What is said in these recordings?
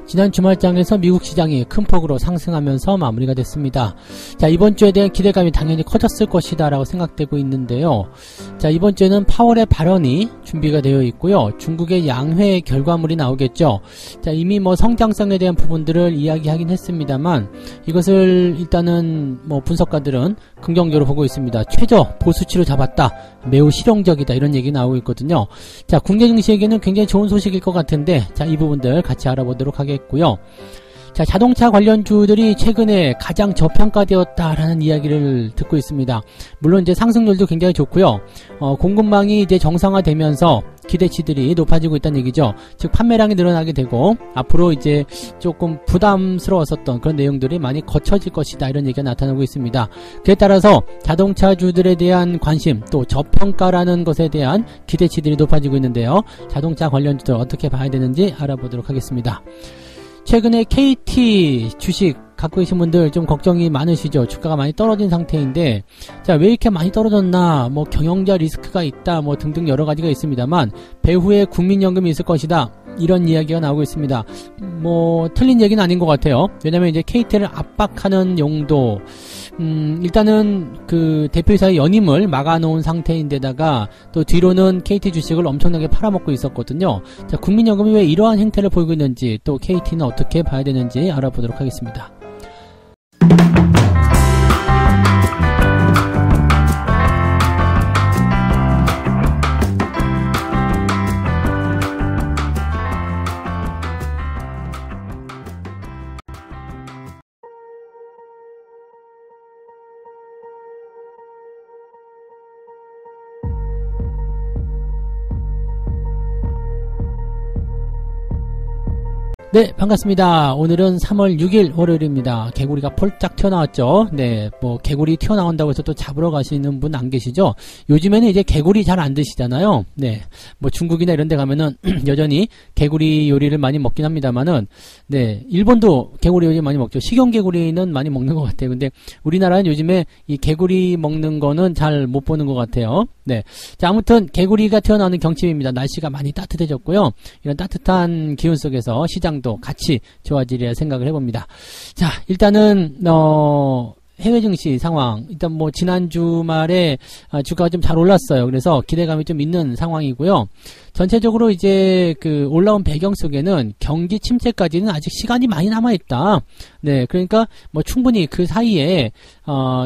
지난 주말장에서 미국 시장이 큰 폭으로 상승하면서 마무리가 됐습니다. 자, 이번 주에 대한 기대감이 당연히 커졌을 것이다 라고 생각되고 있는데요. 자, 이번 주에는 파월의 발언이 준비가 되어 있고요. 중국의 양회 결과물이 나오겠죠. 자, 이미 뭐 성장성에 대한 부분들을 이야기하긴 했습니다만 이것을 일단은 뭐 분석가들은 긍정적으로 보고 있습니다. 최저 보수치로 잡았다. 매우 실용적이다. 이런 얘기 나오고 있거든요. 자, 국내 증시에게는 굉장히 좋은 소식일 것 같은데, 자, 이 부분들 같이 알아보도록 하겠고요. 자, 자동차 관련주들이 최근에 가장 저평가되었다라는 이야기를 듣고 있습니다. 물론 이제 상승률도 굉장히 좋고요. 공급망이 이제 정상화되면서 기대치들이 높아지고 있다는 얘기죠. 즉 판매량이 늘어나게 되고 앞으로 이제 조금 부담스러웠었던 그런 내용들이 많이 거쳐질 것이다, 이런 얘기가 나타나고 있습니다. 그에 따라서 자동차주들에 대한 관심, 또 저평가라는 것에 대한 기대치들이 높아지고 있는데요. 자동차 관련주들 어떻게 봐야 되는지 알아보도록 하겠습니다. 최근에 KT 주식 갖고 계신 분들 좀 걱정이 많으시죠. 주가가 많이 떨어진 상태인데, 자, 왜 이렇게 많이 떨어졌나, 뭐 경영자 리스크가 있다, 뭐 등등 여러 가지가 있습니다만 배후에 국민연금이 있을 것이다, 이런 이야기가 나오고 있습니다. 뭐 틀린 얘기는 아닌 것 같아요. 왜냐면 이제 KT를 압박하는 용도, 일단은 그 대표이사의 연임을 막아놓은 상태인데다가 또 뒤로는 KT 주식을 엄청나게 팔아먹고 있었거든요. 자, 국민연금이 왜 이러한 행태를 보이고 있는지, 또 KT는 어떻게 봐야 되는지 알아보도록 하겠습니다. 네, 반갑습니다. 오늘은 3월 6일 월요일입니다. 개구리가 폴짝 튀어나왔죠. 네, 뭐 개구리 튀어나온다고 해서 또 잡으러 가시는 분 안 계시죠? 요즘에는 이제 개구리 잘 안 드시잖아요. 네, 뭐 중국이나 이런 데 가면은 여전히 개구리 요리를 많이 먹긴 합니다만은, 네, 일본도 개구리 요리 많이 먹죠. 식용개구리는 많이 먹는 것 같아요. 근데 우리나라는 요즘에 이 개구리 먹는 거는 잘 못 보는 것 같아요. 네, 자, 아무튼 개구리가 튀어나오는 경칩입니다. 날씨가 많이 따뜻해졌고요. 이런 따뜻한 기운 속에서 시장도 같이 좋아지리라 생각을 해봅니다. 자, 일단은 해외 증시 상황, 일단 뭐 지난 주말에 주가가 좀 잘 올랐어요. 그래서 기대감이 좀 있는 상황이고요. 전체적으로 이제 그 올라온 배경 속에는 경기 침체까지는 아직 시간이 많이 남아있다. 네, 그러니까 뭐 충분히 그 사이에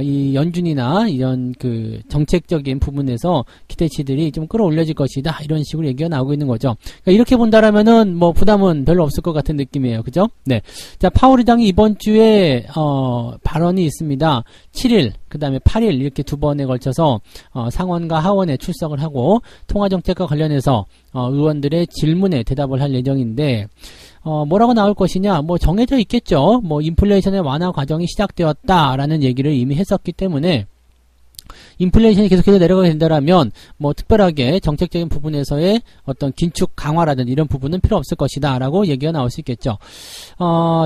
이 연준이나 이런 그 정책적인 부분에서 기대치들이 좀 끌어올려질 것이다, 이런 식으로 얘기가 나오고 있는 거죠. 그러니까 이렇게 본다라면은 뭐 부담은 별로 없을 것 같은 느낌이에요, 그죠? 네, 자, 파월 의장이 이번 주에 발언이 있습니다. 7일, 그 다음에 8일 이렇게 두 번에 걸쳐서 상원과 하원에 출석을 하고 통화정책과 관련해서 의원들의 질문에 대답을 할 예정인데, 뭐라고 나올 것이냐, 뭐 정해져 있겠죠. 뭐 인플레이션의 완화 과정이 시작되었다라는 얘기를 이미 했었기 때문에 인플레이션이 계속해서 내려가게 된다라면 뭐 특별하게 정책적인 부분에서의 어떤 긴축 강화라든지 이런 부분은 필요 없을 것이다 라고 얘기가 나올 수 있겠죠.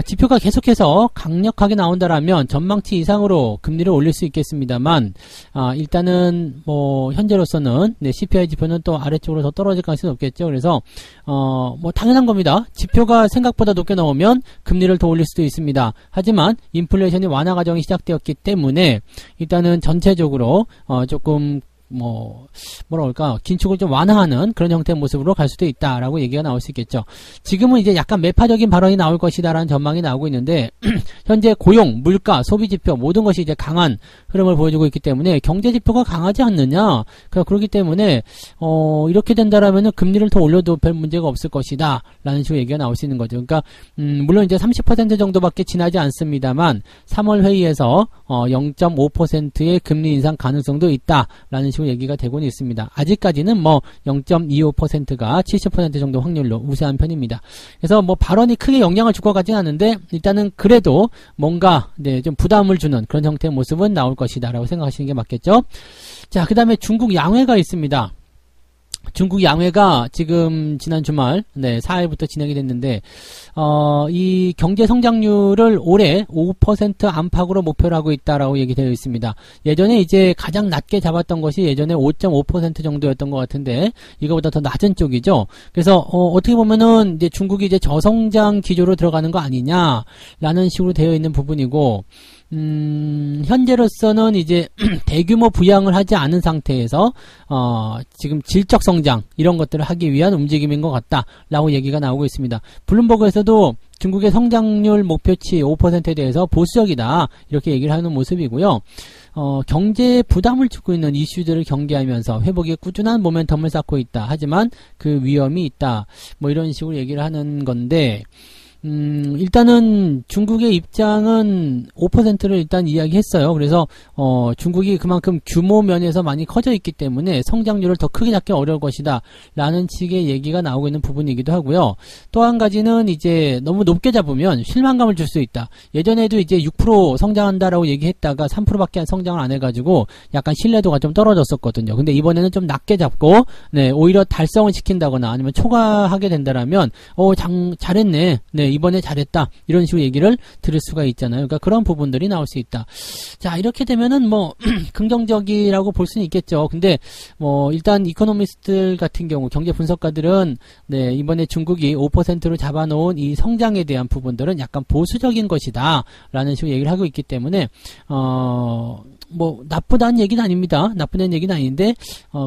지표가 계속해서 강력하게 나온다라면 전망치 이상으로 금리를 올릴 수 있겠습니다만, 일단은 뭐 현재로서는 네, CPI 지표는 또 아래쪽으로 더 떨어질 가능성이 높겠죠. 그래서 뭐 당연한 겁니다. 지표가 생각보다 높게 나오면 금리를 더 올릴 수도 있습니다. 하지만 인플레이션이 완화 과정이 시작되었기 때문에 일단은 전체적으로 조금 뭐라 그럴까, 긴축을 좀 완화하는 그런 형태의 모습으로 갈 수도 있다라고 얘기가 나올 수 있겠죠. 지금은 이제 약간 매파적인 발언이 나올 것이다라는 전망이 나오고 있는데, 현재 고용, 물가, 소비 지표 모든 것이 이제 강한 흐름을 보여주고 있기 때문에 경제 지표가 강하지 않느냐, 그렇기 때문에 이렇게 된다라면은 금리를 더 올려도 별 문제가 없을 것이다라는 식으로 얘기가 나올 수 있는 거죠. 그러니까 물론 이제 30% 정도밖에 지나지 않습니다만 3월 회의에서 0.5%의 금리 인상 가능성도 있다라는 식으로 얘기가 되고는 있습니다. 아직까지는 뭐 0.25%가 70% 정도 확률로 우세한 편입니다. 그래서 뭐 발언이 크게 영향을 줄 것 같지는 않은데, 일단은 그래도 뭔가 네, 좀 부담을 주는 그런 형태의 모습은 나올 것이다 라고 생각하시는 게 맞겠죠. 자, 그 다음에 중국 양회가 있습니다. 중국 양회가 지금 지난 주말, 4일부터 진행이 됐는데, 이 경제 성장률을 올해 5% 안팎으로 목표로 하고 있다라고 얘기되어 있습니다. 예전에 이제 가장 낮게 잡았던 것이 예전에 5.5% 정도였던 것 같은데, 이거보다 더 낮은 쪽이죠. 그래서, 어떻게 보면은 이제 중국이 이제 저성장 기조로 들어가는 거 아니냐라는 식으로 되어 있는 부분이고, 현재로서는 이제 대규모 부양을 하지 않은 상태에서 지금 질적 성장 이런 것들을 하기 위한 움직임인 것 같다라고 얘기가 나오고 있습니다. 블룸버그에서도 중국의 성장률 목표치 5%에 대해서 보수적이다 이렇게 얘기를 하는 모습이고요. 경제에 부담을 주고 있는 이슈들을 경계하면서 회복에 꾸준한 모멘텀을 쌓고 있다. 하지만 그 위험이 있다. 뭐 이런 식으로 얘기를 하는 건데, 일단은 중국의 입장은 5%를 일단 이야기했어요. 그래서 중국이 그만큼 규모 면에서 많이 커져 있기 때문에 성장률을 더 크게 잡기 어려울 것이다 라는 식의 얘기가 나오고 있는 부분이기도 하고요. 또 한 가지는 이제 너무 높게 잡으면 실망감을 줄 수 있다. 예전에도 이제 6% 성장한다라고 얘기했다가 3%밖에 성장을 안 해가지고 약간 신뢰도가 좀 떨어졌었거든요. 근데 이번에는 좀 낮게 잡고 오히려 달성을 시킨다거나 아니면 초과하게 된다라면 잘했네. 이번에 잘했다. 이런 식으로 얘기를 들을 수가 있잖아요. 그러니까 그런 부분들이 나올 수 있다. 자, 이렇게 되면은 뭐, 긍정적이라고 볼 수는 있겠죠. 근데, 일단 이코노미스트들 같은 경우, 경제 분석가들은, 이번에 중국이 5%로 잡아놓은 이 성장에 대한 부분들은 약간 보수적인 것이다. 라는 식으로 얘기를 하고 있기 때문에, 나쁘다는 얘기는 아닙니다. 나쁘다는 얘기는 아닌데,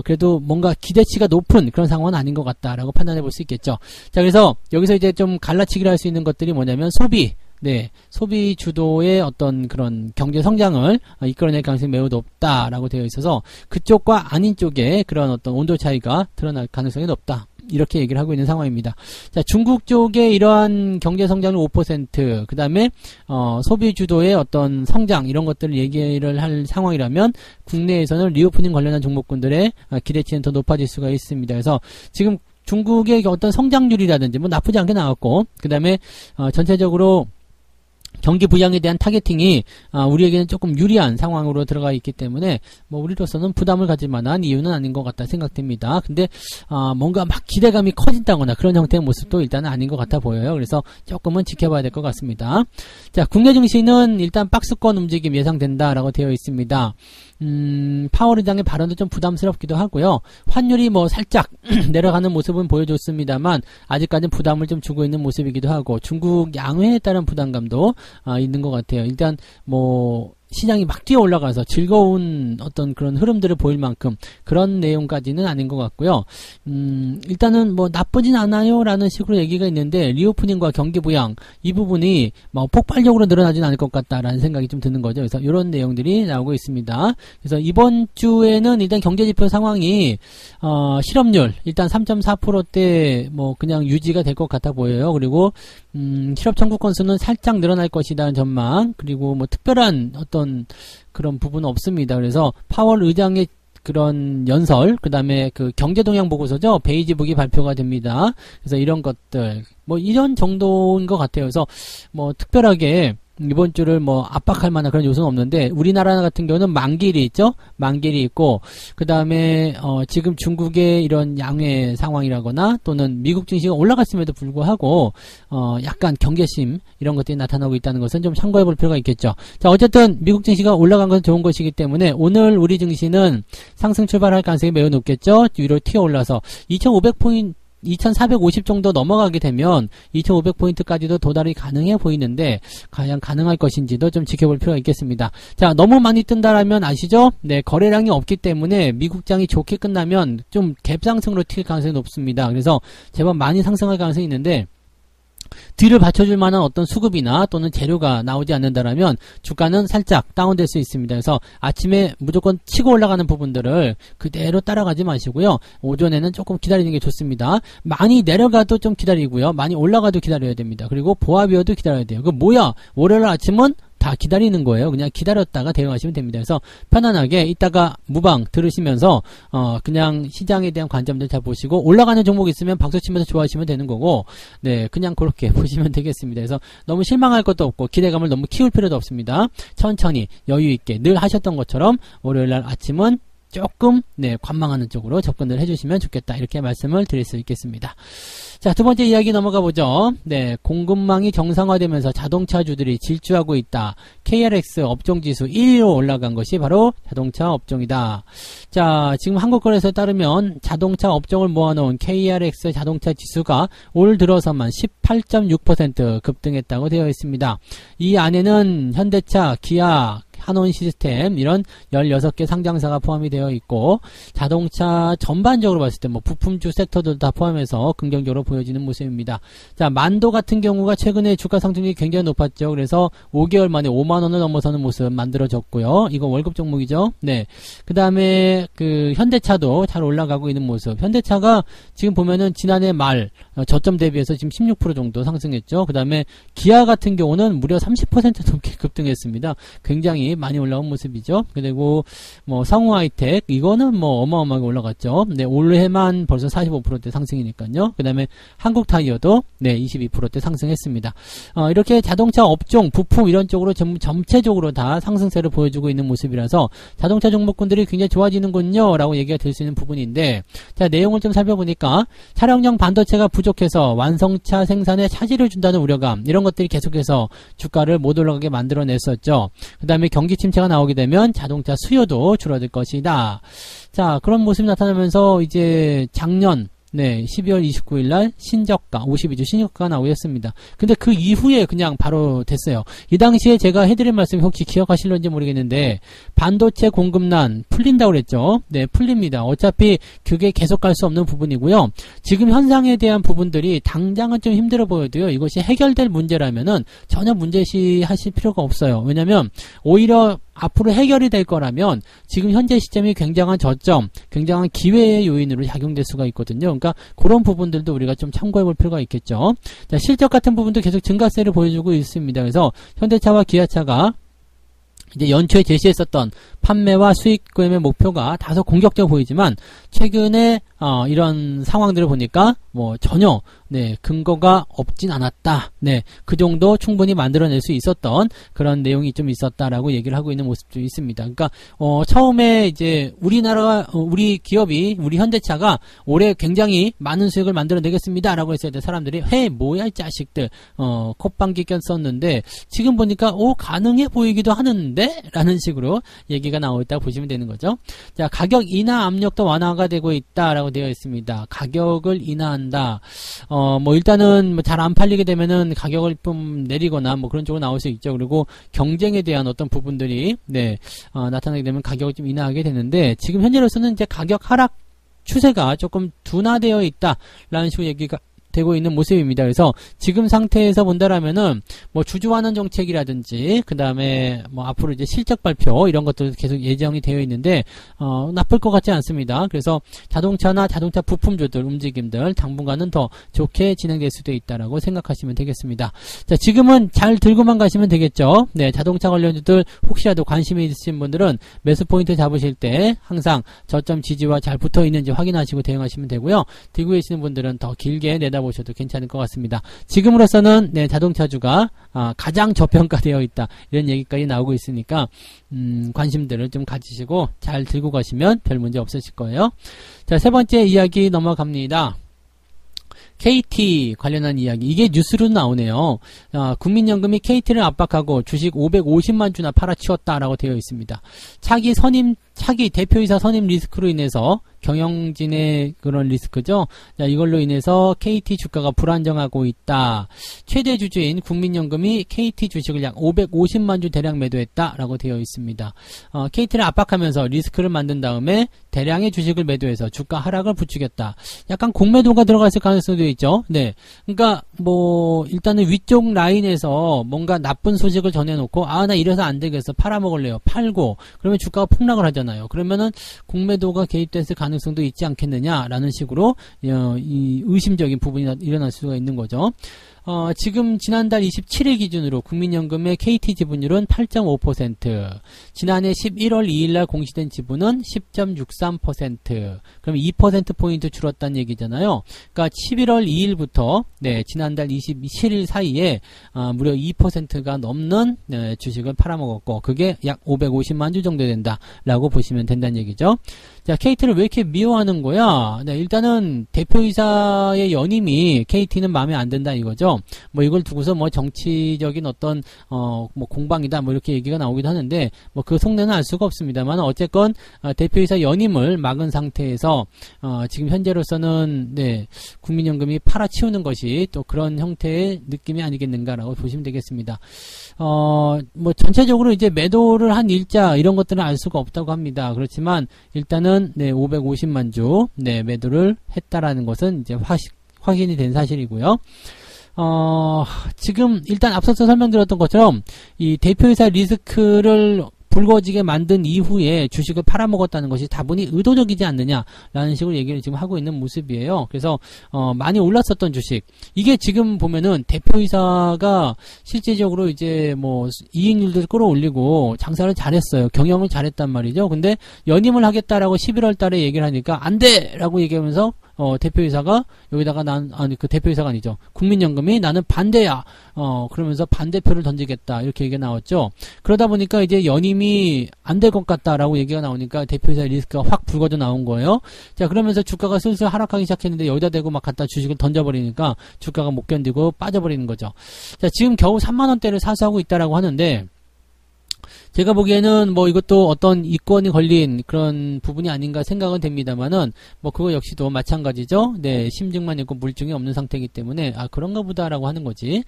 그래도 뭔가 기대치가 높은 그런 상황은 아닌 것 같다라고 판단해 볼 수 있겠죠. 자, 그래서 여기서 이제 좀 갈라치기를 할 수 있는 것들이 뭐냐면 소비 주도의 어떤 그런 경제 성장을 이끌어낼 가능성이 매우 높다라고 되어 있어서 그쪽과 아닌 쪽에 그런 어떤 온도 차이가 드러날 가능성이 높다. 이렇게 얘기를 하고 있는 상황입니다. 자, 중국 쪽의 이러한 경제 성장률 5%, 그 다음에, 소비 주도의 어떤 성장, 이런 것들을 얘기를 할 상황이라면, 국내에서는 리오프닝 관련한 종목군들의 기대치는 더 높아질 수가 있습니다. 그래서 지금 중국의 어떤 성장률이라든지, 뭐 나쁘지 않게 나왔고, 그 다음에, 전체적으로, 경기 부양에 대한 타겟팅이 우리에게는 조금 유리한 상황으로 들어가 있기 때문에 뭐 우리로서는 부담을 가질 만한 이유는 아닌 것 같다 생각됩니다. 근데 뭔가 막 기대감이 커진다거나 그런 형태의 모습도 일단은 아닌 것 같아 보여요. 그래서 조금은 지켜봐야 될 것 같습니다. 자, 국내 증시는 일단 박스권 움직임 예상된다라고 되어 있습니다. 파월 의장의 발언도 좀 부담스럽기도 하고요. 환율이 뭐 살짝 내려가는 모습은 보여줬습니다만 아직까지는 부담을 좀 주고 있는 모습이기도 하고 중국 양회에 따른 부담감도 있는 것 같아요. 일단 뭐 시장이 막 뛰어 올라가서 즐거운 어떤 그런 흐름들을 보일 만큼 그런 내용까지는 아닌 것 같고요. 일단은 뭐 나쁘진 않아요 라는 식으로 얘기가 있는데 리오프닝과 경기 부양 이 부분이 뭐 폭발적으로 늘어나진 않을 것 같다라는 생각이 좀 드는 거죠. 그래서 이런 내용들이 나오고 있습니다. 그래서 이번 주에는 일단 경제지표 상황이 실업률 일단 3.4%대 뭐 그냥 유지가 될 것 같아 보여요. 그리고 실업 청구 건수는 살짝 늘어날 것이라는 전망 그리고 뭐 특별한 어떤 그런 부분은 없습니다. 그래서 파월 의장의 그런 연설, 그 다음에 그 경제동향 보고서죠. 베이지북이 발표가 됩니다. 그래서 이런 것들, 뭐 이런 정도인 것 같아요. 그래서 뭐 특별하게 이번 주를 뭐 압박할 만한 그런 요소는 없는데 우리나라 같은 경우는 만기일이 있죠. 만기일이 있고 그 다음에 지금 중국의 이런 양회 상황이라거나 또는 미국 증시가 올라갔음에도 불구하고 약간 경계심 이런 것들이 나타나고 있다는 것은 좀 참고해 볼 필요가 있겠죠. 자, 어쨌든 미국 증시가 올라간 것은 좋은 것이기 때문에 오늘 우리 증시는 상승 출발할 가능성이 매우 높겠죠. 위로 튀어 올라서 2500포인트 2450 정도 넘어가게 되면 2500포인트까지도 도달이 가능해 보이는데 과연 가능할 것인지도 좀 지켜볼 필요가 있겠습니다. 자, 너무 많이 뜬다라면 아시죠? 네, 거래량이 없기 때문에 미국장이 좋게 끝나면 좀 갭상승으로 튈 가능성이 높습니다. 그래서 제법 많이 상승할 가능성이 있는데 뒤를 받쳐줄 만한 어떤 수급이나 또는 재료가 나오지 않는다라면 주가는 살짝 다운될 수 있습니다. 그래서 아침에 무조건 치고 올라가는 부분들을 그대로 따라가지 마시고요. 오전에는 조금 기다리는 게 좋습니다. 많이 내려가도 좀 기다리고요. 많이 올라가도 기다려야 됩니다. 그리고 보합이어도 기다려야 돼요. 그 뭐야? 월요일 아침은 다 기다리는 거예요. 그냥 기다렸다가 대응하시면 됩니다. 그래서 편안하게 이따가 무방 들으시면서 그냥 시장에 대한 관점들 잘 보시고 올라가는 종목 있으면 박수 치면서 좋아하시면 되는 거고 네, 그냥 그렇게 보시면 되겠습니다. 그래서 너무 실망할 것도 없고 기대감을 너무 키울 필요도 없습니다. 천천히 여유 있게 늘 하셨던 것처럼 월요일 날 아침은 조금 관망하는 쪽으로 접근을 해주시면 좋겠다. 이렇게 말씀을 드릴 수 있겠습니다. 자, 두 번째 이야기 넘어가 보죠. 공급망이 정상화되면서 자동차주들이 질주하고 있다. KRX 업종지수 1위로 올라간 것이 바로 자동차 업종이다. 자, 지금 한국거래소에 따르면 자동차 업종을 모아놓은 KRX 자동차 지수가 올 들어서만 18.6% 급등했다고 되어 있습니다. 이 안에는 현대차, 기아, 한온 시스템 이런 16개 상장사가 포함이 되어 있고 자동차 전반적으로 봤을 때 부품주 섹터도 다 포함해서 긍정적으로 보여지는 모습입니다. 자, 만도 같은 경우가 최근에 주가 상승률이 굉장히 높았죠. 그래서 5개월 만에 5만원을 넘어서는 모습 만들어졌고요. 이거 월급 종목이죠. 그 다음에 현대차도 잘 올라가고 있는 모습. 현대차가 지금 보면은 지난해 말 저점 대비해서 지금 16% 정도 상승했죠. 그 다음에 기아 같은 경우는 무려 30% 넘게 급등했습니다. 굉장히 많이 올라온 모습이죠. 그리고 성우 하이텍 이거는 어마어마하게 올라갔죠. 올해만 벌써 45%대 상승이니까요. 그 다음에 한국 타이어도 22%대 상승했습니다. 이렇게 자동차 업종, 부품 이런 쪽으로 전체적으로 다 상승세를 보여주고 있는 모습이라서 자동차 종목군들이 굉장히 좋아지는군요 라고 얘기가 될 수 있는 부분인데, 자, 내용을 좀 살펴보니까 차량용 반도체가 부족해서 완성차 생산에 차질을 준다는 우려감, 이런 것들이 계속해서 주가를 못 올라가게 만들어냈었죠. 그 다음에 경기 침체가 나오게 되면 자동차 수요도 줄어들 것이다. 자, 그런 모습이 나타나면서 이제 작년 12월 29일 날 신저가 52주 신저가가 나오고 했습니다. 근데 그 이후에 그냥 바로 됐어요. 이 당시에 제가 해드린 말씀 혹시 기억하실런지 모르겠는데 반도체 공급난 풀린다고 그랬죠. 풀립니다. 어차피 그게 계속 갈 수 없는 부분이고요. 지금 현상에 대한 부분들이 당장은 좀 힘들어 보여도요. 이것이 해결될 문제라면은 전혀 문제시하실 필요가 없어요. 왜냐면 오히려 앞으로 해결이 될 거라면 지금 현재 시점이 굉장한 저점, 굉장한 기회의 요인으로 작용될 수가 있거든요. 그러니까 그런 부분들도 우리가 좀 참고해 볼 필요가 있겠죠. 자, 실적 같은 부분도 계속 증가세를 보여주고 있습니다. 그래서 현대차와 기아차가 이제 연초에 제시했었던 판매와 수익금의 목표가 다소 공격적으로 보이지만 최근에 이런 상황들을 보니까 전혀 근거가 없진 않았다. 그 정도 충분히 만들어낼 수 있었던 그런 내용이 좀 있었다라고 얘기를 하고 있는 모습도 있습니다. 그러니까 처음에 이제 우리 기업이 우리 현대차가 올해 굉장히 많은 수익을 만들어내겠습니다라고 했을 때 사람들이 뭐야 이 자식들 콧방귀 꼈었는데 지금 보니까 가능해 보이기도 하는데 라는 식으로 얘기가 나오고 있다고 보시면 되는 거죠. 자, 가격 인하 압력도 완화가 되고 있다라고 되어 있습니다. 가격을 인하한다. 일단은 잘 안 팔리게 되면은 가격을 좀 내리거나 그런 쪽으로 나올 수 있죠. 그리고 경쟁에 대한 어떤 부분들이 나타나게 되면 가격을 좀 인하하게 되는데 지금 현재로서는 이제 가격 하락 추세가 조금 둔화되어 있다라는 식으로 얘기가 되고 있는 모습입니다. 그래서 지금 상태에서 본다라면은 주주환원 정책이라든지 그 다음에 앞으로 이제 실적 발표 이런 것들 계속 예정이 되어 있는데 나쁠 것 같지 않습니다. 그래서 자동차나 자동차 부품주들 움직임들 당분간은 더 좋게 진행될 수도 있다라고 생각하시면 되겠습니다. 자, 지금은 잘 들고만 가시면 되겠죠. 자동차 관련주들 혹시라도 관심이 있으신 분들은 매수 포인트 잡으실 때 항상 저점 지지와 잘 붙어 있는지 확인하시고 대응하시면 되고요. 들고 계시는 분들은 더 길게 내다보셔도 괜찮을 것 같습니다. 지금으로서는 자동차주가 가장 저평가되어 있다 이런 얘기까지 나오고 있으니까 관심들을 좀 가지시고 잘 들고 가시면 별 문제 없으실 거예요. 자, 세 번째 이야기 넘어갑니다. KT 관련한 이야기. 이게 뉴스로 나오네요. 국민연금이 KT를 압박하고 주식 550만 주나 팔아치웠다라고 되어 있습니다. 차기 대표이사 선임 리스크로 인해서 경영진의 그런 리스크죠. 자, 이걸로 인해서 KT 주가가 불안정하고 있다. 최대 주주인 국민연금이 KT 주식을 약 550만 주 대량 매도했다라고 되어 있습니다. KT를 압박하면서 리스크를 만든 다음에 대량의 주식을 매도해서 주가 하락을 부추겼다. 약간 공매도가 들어갔을 가능성도 있죠. 그러니까 일단은 위쪽 라인에서 뭔가 나쁜 소식을 전해놓고 나 이래서 안 되겠어 팔아먹을래요. 팔고 그러면 주가가 폭락을 하잖아요. 그러면은 공매도가 개입됐을 가능성도 있지 않겠느냐라는 식으로 이 의심적인 부분이 일어날 수가 있는 거죠. 지금 지난달 27일 기준으로 국민연금의 KT 지분율은 8.5%, 지난해 11월 2일날 공시된 지분은 10.63%, 그럼 2%포인트 줄었다는 얘기잖아요. 그러니까 11월 2일부터 지난달 27일 사이에 무려 2%가 넘는 주식을 팔아먹었고, 그게 약 550만 주 정도 된다라고 보시면 된다는 얘기죠. 자, KT를 왜 이렇게 미워하는 거야? 일단은 대표이사의 연임이 KT는 마음에 안 든다 이거죠. 뭐 이걸 두고서 뭐 정치적인 어떤 뭐 공방이다 뭐 이렇게 얘기가 나오기도 하는데, 뭐 그 속내는 알 수가 없습니다만, 어쨌건 대표이사 연임을 막은 상태에서 지금 현재로서는 국민연금이 팔아치우는 것이 또 그런 형태의 느낌이 아니겠는가라고 보시면 되겠습니다. 뭐 전체적으로 이제 매도를 한 일자 이런 것들은 알 수가 없다고 합니다. 그렇지만 일단은 550만 주 매도를 했다라는 것은 이제 확인이 된 사실이고요. 지금 일단 앞서서 설명드렸던 것처럼 이 대표이사 리스크를 불거지게 만든 이후에 주식을 팔아먹었다는 것이 다분히 의도적이지 않느냐라는 식으로 얘기를 지금 하고 있는 모습이에요. 그래서 많이 올랐었던 주식, 이게 지금 보면은 대표이사가 실제적으로 이제 뭐 이익률도 끌어올리고 장사를 잘했어요. 경영을 잘했단 말이죠. 근데 연임을 하겠다라고 11월 달에 얘기를 하니까 안 돼! 라고 얘기하면서 대표이사가 여기다가 그 대표이사가 아니죠. 국민연금이 나는 반대야. 그러면서 반대표를 던지겠다. 이렇게 얘기가 나왔죠. 그러다 보니까 이제 연임이 안 될 것 같다라고 얘기가 나오니까 대표이사 리스크가 확 불거져 나온 거예요. 자, 그러면서 주가가 슬슬 하락하기 시작했는데 여기다 대고 막 갖다 주식을 던져버리니까 주가가 못 견디고 빠져버리는 거죠. 자, 지금 겨우 3만원대를 사수하고 있다라고 하는데, 제가 보기에는 뭐 이것도 어떤 이권이 걸린 그런 부분이 아닌가 생각은 됩니다만은, 뭐 그거 역시도 마찬가지죠. 심증만 있고 물증이 없는 상태이기 때문에 그런가 보다라고 하는 거지.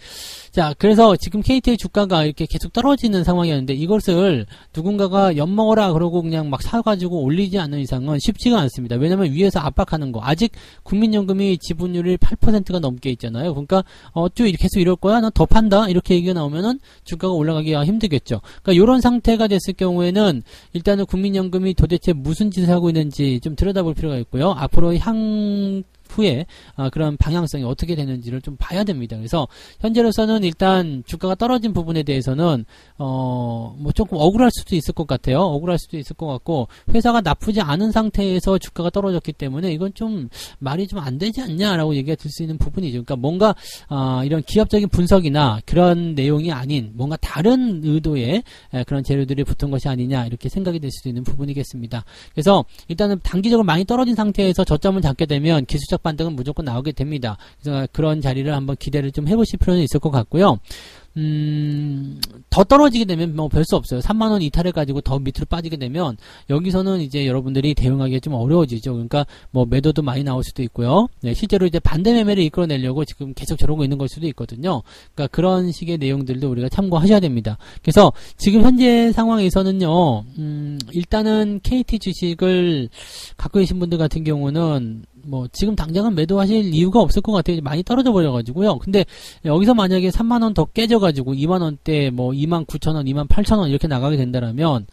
자, 그래서 지금 KT의 주가가 이렇게 계속 떨어지는 상황이었는데, 이것을 누군가가 엿먹어라 그러고 그냥 막 사가지고 올리지 않는 이상은 쉽지가 않습니다. 왜냐면 위에서 압박하는 거, 아직 국민연금이 지분율이 8%가 넘게 있잖아요. 그러니까 쭉 계속 이럴 거야, 난 더 판다, 이렇게 얘기가 나오면은 주가가 올라가기가 힘들겠죠. 그러니까 이런 상태가 됐을 경우에는 일단은 국민연금이 도대체 무슨 짓을 하고 있는지 좀 들여다볼 필요가 있고요. 앞으로 후에 그런 방향성이 어떻게 되는지를 좀 봐야 됩니다. 그래서 현재로서는 일단 주가가 떨어진 부분에 대해서는 뭐 조금 억울할 수도 있을 것 같아요. 억울할 수도 있을 것 같고, 회사가 나쁘지 않은 상태에서 주가가 떨어졌기 때문에 이건 좀 말이 좀 안 되지 않냐라고 얘기가 들 수 있는 부분이죠. 그러니까 뭔가 이런 기업적인 분석이나 그런 내용이 아닌 뭔가 다른 의도의 그런 재료들이 붙은 것이 아니냐, 이렇게 생각이 될 수도 있는 부분이겠습니다. 그래서 일단은 단기적으로 많이 떨어진 상태에서 저점을 잡게 되면 기술적 반등은 무조건 나오게 됩니다. 그래서 그런 자리를 한번 기대를 좀 해보실 필요는 있을 것 같고요. 더 떨어지게 되면 뭐 별 수 없어요. 3만원 이탈해 가지고 더 밑으로 빠지게 되면 여기서는 이제 여러분들이 대응하기가 좀 어려워지죠. 그러니까 뭐 매도도 많이 나올 수도 있고요. 실제로 이제 반대 매매를 이끌어내려고 지금 계속 저러고 있는 걸 수도 있거든요. 그러니까 그런 식의 내용들도 우리가 참고하셔야 됩니다. 그래서 지금 현재 상황에서는요, 일단은 KT 주식을 갖고 계신 분들 같은 경우는 뭐 지금 당장은 매도하실 이유가 없을 것 같아요. 많이 떨어져 버려가지고요. 근데 여기서 만약에 3만원 더 깨져가지고 2만원대 뭐 29,000원, 28,000원 이렇게 나가게 된다면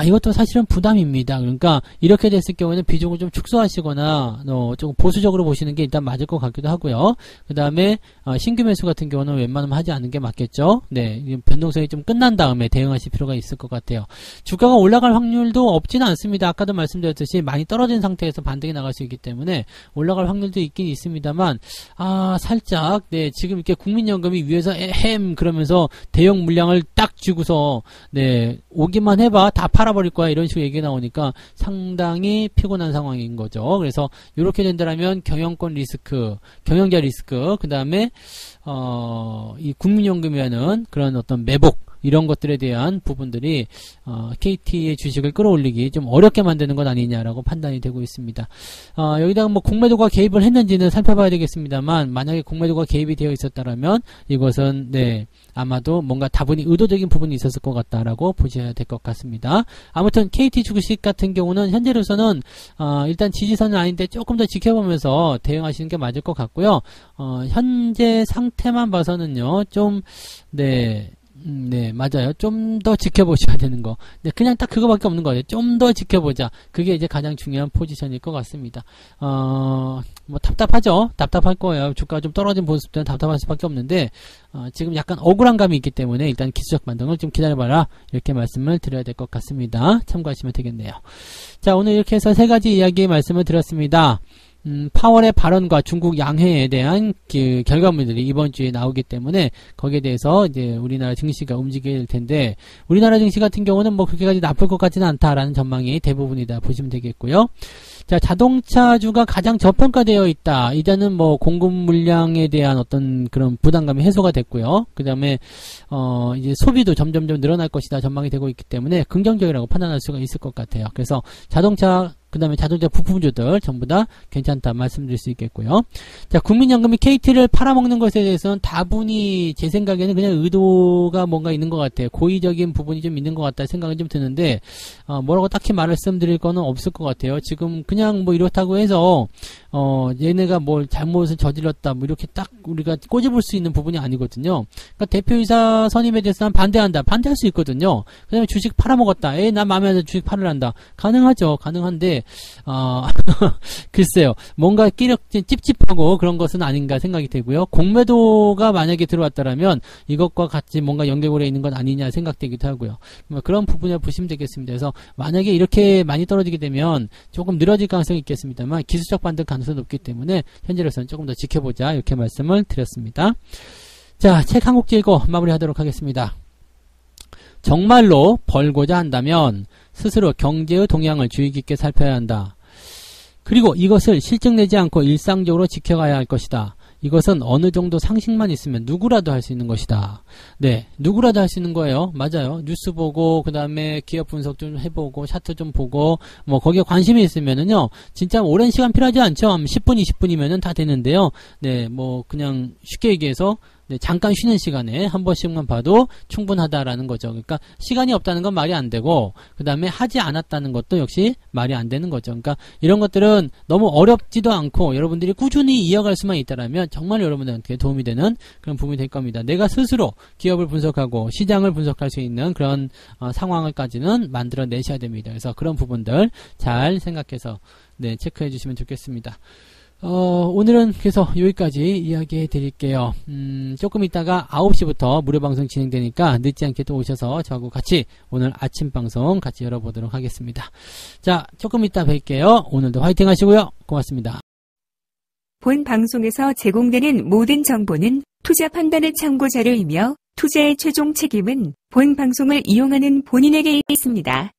이것도 사실은 부담입니다. 그러니까 이렇게 됐을 경우에는 비중을 좀 축소하시거나 좀 보수적으로 보시는 게 일단 맞을 것 같기도 하고요. 그 다음에 신규 매수 같은 경우는 웬만하면 하지 않는 게 맞겠죠. 변동성이 좀 끝난 다음에 대응하실 필요가 있을 것 같아요. 주가가 올라갈 확률도 없지는 않습니다. 아까도 말씀드렸듯이 많이 떨어진 상태에서 반등이 나갈 수 있기 때문에 올라갈 확률도 있긴 있습니다만, 살짝 지금 이렇게 국민연금이 위에서 그러면서 대형 물량을 딱 쥐고서 오기만 해봐, 다 팔아버릴 거야, 이런 식으로 얘기가 나오니까 상당히 피곤한 상황인 거죠. 그래서 이렇게 된다면 경영권 리스크, 경영자 리스크, 그 다음에 이 국민연금이라는 그런 어떤 매복, 이런 것들에 대한 부분들이 KT의 주식을 끌어올리기 좀 어렵게 만드는 것 아니냐라고 판단이 되고 있습니다. 여기다가 뭐 공매도가 개입을 했는지는 살펴봐야 되겠습니다만, 만약에 공매도가 개입이 되어 있었다면 이것은 아마도 뭔가 다분히 의도적인 부분이 있었을 것 같다라고 보셔야 될 것 같습니다. 아무튼 KT 주식 같은 경우는 현재로서는 일단 지지선은 아닌데 조금 더 지켜보면서 대응하시는 게 맞을 것 같고요. 현재 상태만 봐서는요, 좀 네, 맞아요. 좀 더 지켜보셔야 되는 거. 네, 그냥 딱 그거밖에 없는 거예요. 좀 더 지켜보자. 그게 이제 가장 중요한 포지션일 것 같습니다. 뭐 답답하죠? 답답할 거예요. 주가가 좀 떨어진 모습 때는 답답할 수밖에 없는데, 지금 약간 억울한 감이 있기 때문에 일단 기술적 반등을 좀 기다려봐라. 이렇게 말씀을 드려야 될 것 같습니다. 참고하시면 되겠네요. 자, 오늘 이렇게 해서 세 가지 이야기 말씀을 드렸습니다. 파월의 발언과 중국 양회에 대한 그 결과물들이 이번 주에 나오기 때문에 거기에 대해서 이제 우리나라 증시가 움직일 텐데, 우리나라 증시 같은 경우는 뭐 그렇게까지 나쁠 것 같지는 않다라는 전망이 대부분이다 보시면 되겠고요. 자, 자동차주가 가장 저평가되어 있다. 이제는 뭐 공급 물량에 대한 어떤 그런 부담감이 해소가 됐고요. 그 다음에 이제 소비도 점점 늘어날 것이다 전망이 되고 있기 때문에 긍정적이라고 판단할 수가 있을 것 같아요. 그래서 자동차, 그 다음에 자동차 부품주들 전부 다 괜찮다 말씀드릴 수 있겠고요. 자, 국민연금이 KT를 팔아먹는 것에 대해서는 다분히 제 생각에는 그냥 의도가 뭔가 있는 것 같아요. 고의적인 부분이 좀 있는 것 같다 생각은 좀 드는데, 뭐라고 딱히 말씀드릴 거는 없을 것 같아요. 지금 그냥 뭐 이렇다고 해서 얘네가 뭘 잘못을 저질렀다 뭐 이렇게 딱 우리가 꼬집을 수 있는 부분이 아니거든요. 그러니까 대표이사 선임에 대해서는 반대한다. 반대할 수 있거든요. 그 다음에 주식 팔아먹었다. 나 마음에 안 들어 주식 팔으란다. 가능하죠. 가능한데 글쎄요. 뭔가 찝찝하고 그런 것은 아닌가 생각이 되고요. 공매도가 만약에 들어왔다라면 이것과 같이 뭔가 연결고리에 있는 것 아니냐 생각되기도 하고요. 그런 부분을 보시면 되겠습니다. 그래서 만약에 이렇게 많이 떨어지게 되면 조금 늘어질 가능성이 있겠습니다만 기술적 반등 가능성이 높기 때문에 현재로서는 조금 더 지켜보자 이렇게 말씀을 드렸습니다. 자, 책 한 곡 읽고 마무리하도록 하겠습니다. 정말로 벌고자 한다면 스스로 경제의 동향을 주의 깊게 살펴야 한다. 그리고 이것을 실증내지 않고 일상적으로 지켜가야 할 것이다. 이것은 어느 정도 상식만 있으면 누구라도 할 수 있는 것이다. 네, 누구라도 할 수 있는 거예요. 맞아요. 뉴스 보고 그 다음에 기업 분석 좀 해보고 차트 좀 보고 뭐 거기에 관심이 있으면은요 진짜 오랜 시간 필요하지 않죠. 10분 20분이면은 다 되는데요. 네, 뭐 그냥 쉽게 얘기해서 네, 잠깐 쉬는 시간에 한 번씩만 봐도 충분하다라는 거죠. 그러니까 시간이 없다는 건 말이 안 되고 그 다음에 하지 않았다는 것도 역시 말이 안 되는 거죠. 그러니까 이런 것들은 너무 어렵지도 않고 여러분들이 꾸준히 이어갈 수만 있다라면 정말 여러분들한테 도움이 되는 그런 부분이 될 겁니다. 내가 스스로 기업을 분석하고 시장을 분석할 수 있는 그런 상황을까지는 만들어내셔야 됩니다. 그래서 그런 부분들 잘 생각해서 네, 체크해 주시면 좋겠습니다. 오늘은 그래서 여기까지 이야기해 드릴게요. 조금 있다가 9시부터 무료 방송 진행되니까 늦지 않게 또 오셔서 저하고 같이 오늘 아침 방송 같이 열어보도록 하겠습니다. 자, 조금 이따 뵐게요. 오늘도 화이팅 하시고요. 고맙습니다. 본 방송에서 제공되는 모든 정보는 투자 판단의 참고 자료이며 투자의 최종 책임은 본 방송을 이용하는 본인에게 있습니다.